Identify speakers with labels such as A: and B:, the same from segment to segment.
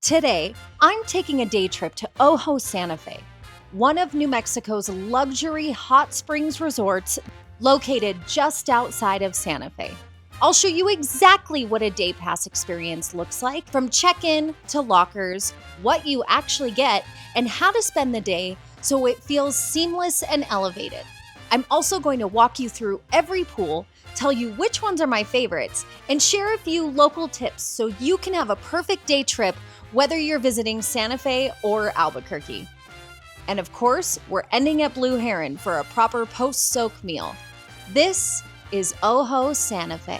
A: Today, I'm taking a day trip to Ojo Santa Fe, one of New Mexico's luxury hot springs resorts located just outside of Santa Fe. I'll show you exactly what a day pass experience looks like, from check-in to lockers, what you actually get, and how to spend the day so it feels seamless and elevated. I'm also going to walk you through every pool, tell you which ones are my favorites, and share a few local tips so you can have a perfect day trip whether you're visiting Santa Fe or Albuquerque. And of course, we're ending at Blue Heron for a proper post-soak meal. This is Ojo Santa Fe.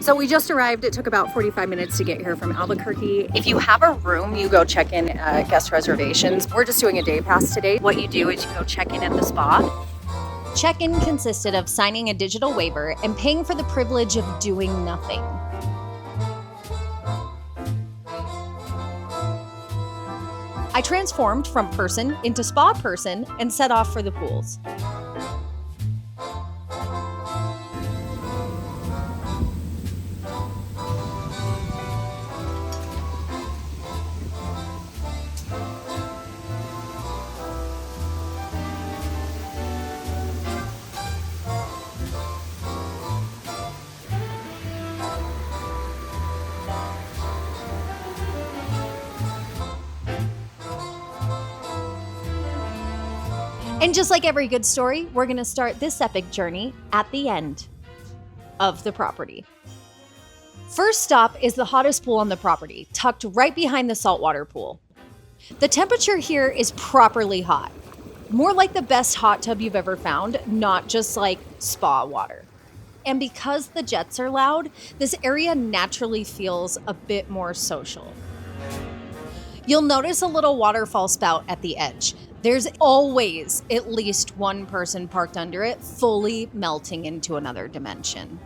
A: So we just arrived. It took about 45 minutes to get here from Albuquerque. If you have a room, you go check in at guest reservations. We're just doing a day pass today. What you do is you go check in at the spa. Check-in consisted of signing a digital waiver and paying for the privilege of doing nothing. I transformed from person into spa person and set off for the pools. And just like every good story, we're going to start this epic journey at the end of the property. First stop is the hottest pool on the property, tucked right behind the saltwater pool. The temperature here is properly hot. More like the best hot tub you've ever found, not just like spa water. And because the jets are loud, this area naturally feels a bit more social. You'll notice a little waterfall spout at the edge. There's always at least one person parked under it, fully melting into another dimension.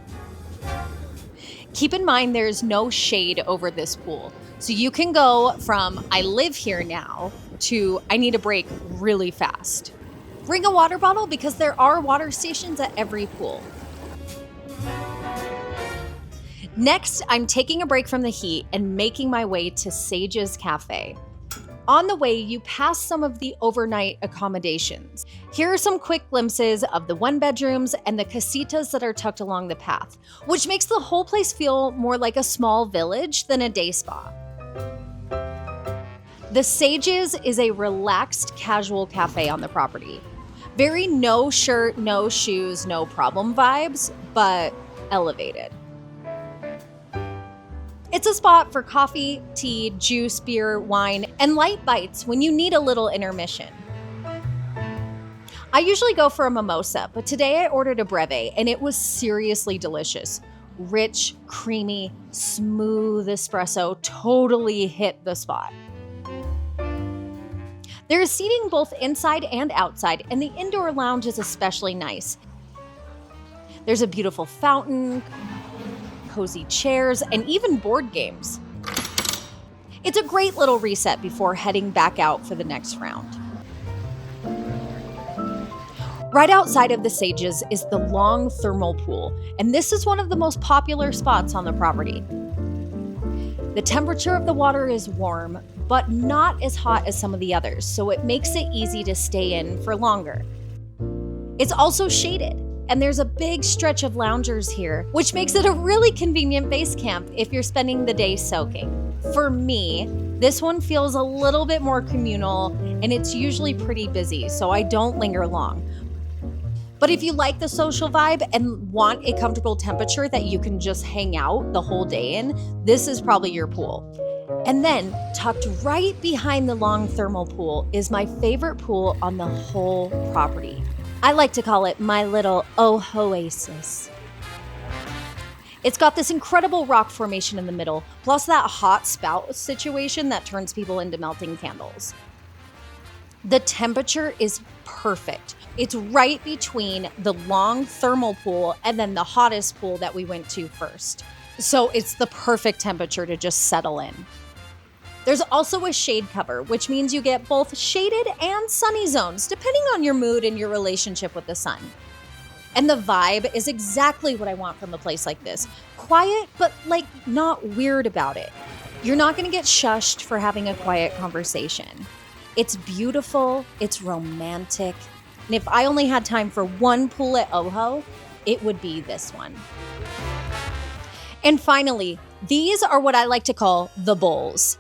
A: Keep in mind there's no shade over this pool, so you can go from I live here now to I need a break really fast. Bring a water bottle because there are water stations at every pool. Next, I'm taking a break from the heat and making my way to Sage's Cafe. On the way, you pass some of the overnight accommodations. Here are some quick glimpses of the one bedrooms and the casitas that are tucked along the path, which makes the whole place feel more like a small village than a day spa. The Sage's is a relaxed, casual cafe on the property. Very no shirt, no shoes, no problem vibes, but elevated. It's a spot for coffee, tea, juice, beer, wine, and light bites when you need a little intermission. I usually go for a mimosa, but today I ordered a breve, and it was seriously delicious. Rich, creamy, smooth espresso totally hit the spot. There is seating both inside and outside, and the indoor lounge is especially nice. There's a beautiful fountain, cozy chairs, and even board games. It's a great little reset before heading back out for the next round. Right outside of the Sages is the long thermal pool, and this is one of the most popular spots on the property. The temperature of the water is warm, but not as hot as some of the others, so it makes it easy to stay in for longer. It's also shaded, and there's a big stretch of loungers here, which makes it a really convenient base camp if you're spending the day soaking. For me, this one feels a little bit more communal, and it's usually pretty busy, so I don't linger long. But if you like the social vibe and want a comfortable temperature that you can just hang out the whole day in, this is probably your pool. And then, tucked right behind the long thermal pool is my favorite pool on the whole property. I like to call it my little Ojo-asis. It's got this incredible rock formation in the middle, plus that hot spout situation that turns people into melting candles. The temperature is perfect. It's right between the long thermal pool and then the hottest pool that we went to first. So it's the perfect temperature to just settle in. There's also a shade cover, which means you get both shaded and sunny zones, depending on your mood and your relationship with the sun. And the vibe is exactly what I want from a place like this. Quiet, but not weird about it. You're not going to get shushed for having a quiet conversation. It's beautiful, it's romantic, and if I only had time for one pool at Ojo, it would be this one. And finally, these are what I like to call the bowls.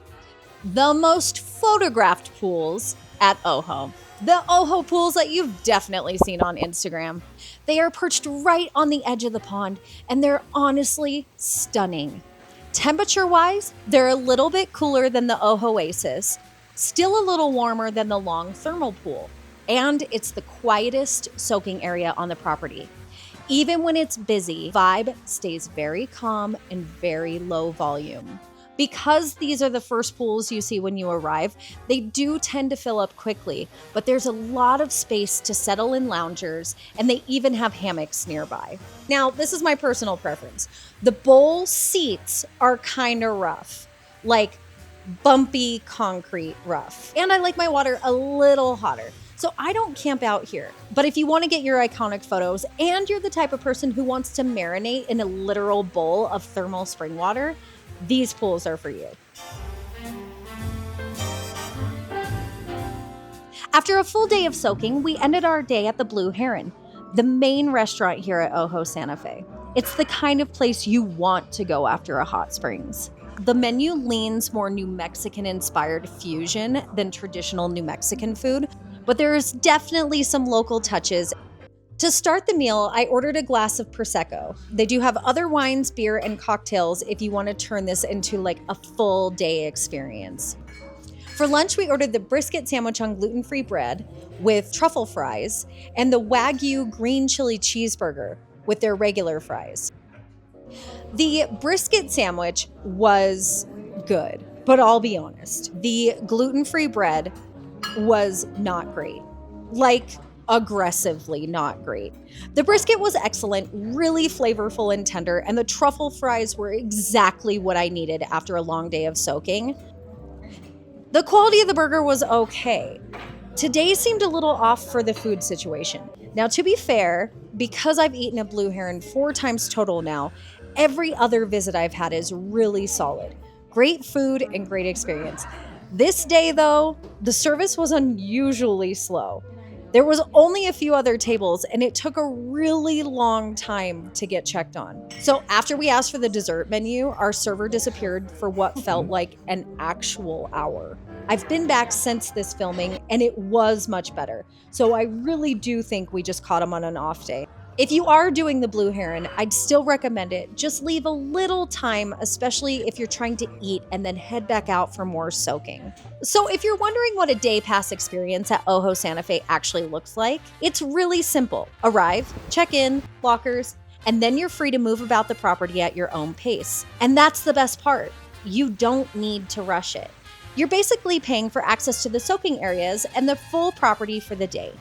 A: The most photographed pools at Ojo. The Ojo pools that you've definitely seen on Instagram. They are perched right on the edge of the pond, and they're honestly stunning. Temperature-wise, they're a little bit cooler than the Ojo-asis, still a little warmer than the long thermal pool, and it's the quietest soaking area on the property. Even when it's busy, vibe stays very calm and very low volume. Because these are the first pools you see when you arrive, they do tend to fill up quickly, but there's a lot of space to settle in loungers, and they even have hammocks nearby. Now, this is my personal preference. The bowl seats are kind of rough, like bumpy concrete rough. And I like my water a little hotter. So I don't camp out here. But if you want to get your iconic photos and you're the type of person who wants to marinate in a literal bowl of thermal spring water, these pools are for you. After a full day of soaking, we ended our day at the Blue Heron, the main restaurant here at Ojo Santa Fe. It's the kind of place you want to go after a hot springs. The menu leans more New Mexican-inspired fusion than traditional New Mexican food, but there's definitely some local touches. To start the meal, I ordered a glass of Prosecco. They do have other wines, beer, and cocktails if you want to turn this into like a full day experience. For lunch, we ordered the brisket sandwich on gluten-free bread with truffle fries and the Wagyu green chili cheeseburger with their regular fries. The brisket sandwich was good, but I'll be honest, the gluten-free bread was not great. Like, aggressively not great. The brisket was excellent, really flavorful and tender, and the truffle fries were exactly what I needed after a long day of soaking. The quality of the burger was okay. Today seemed a little off for the food situation. Now, to be fair, because I've eaten at Blue Heron 4 times total now, every other visit I've had is really solid. Great food and great experience. This day, though, the service was unusually slow. There was only a few other tables, and it took a really long time to get checked on. So after we asked for the dessert menu, our server disappeared for what felt like an actual hour. I've been back since this filming, and it was much better. So I really do think we just caught him on an off day. If you are doing the Blue Heron, I'd still recommend it. Just leave a little time, especially if you're trying to eat, and then head back out for more soaking. So if you're wondering what a day pass experience at Ojo Santa Fe actually looks like, it's really simple. Arrive, check in, lockers, and then you're free to move about the property at your own pace. And that's the best part. You don't need to rush it. You're basically paying for access to the soaking areas and the full property for the day.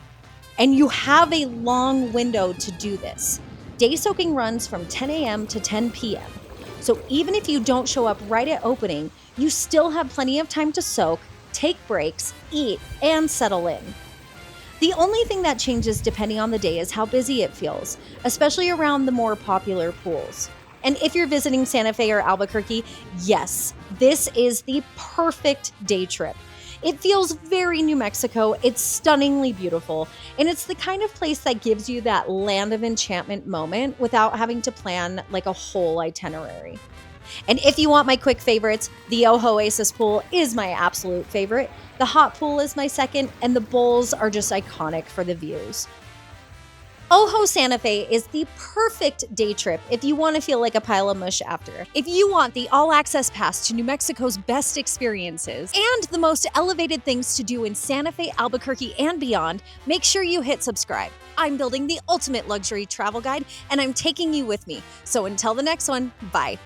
A: And you have a long window to do this. Day soaking runs from 10 a.m. to 10 p.m. So even if you don't show up right at opening, you still have plenty of time to soak, take breaks, eat, and settle in. The only thing that changes depending on the day is how busy it feels, especially around the more popular pools. And if you're visiting Santa Fe or Albuquerque, yes, this is the perfect day trip. It feels very New Mexico, it's stunningly beautiful, and it's the kind of place that gives you that land of enchantment moment without having to plan like a whole itinerary. And if you want my quick favorites, the Ojo-asis pool is my absolute favorite, the hot pool is my second, and the bowls are just iconic for the views. Ojo Santa Fe is the perfect day trip if you want to feel like a pile of mush after. If you want the all-access pass to New Mexico's best experiences and the most elevated things to do in Santa Fe, Albuquerque, and beyond, make sure you hit subscribe. I'm building the ultimate luxury travel guide, and I'm taking you with me. So until the next one, bye.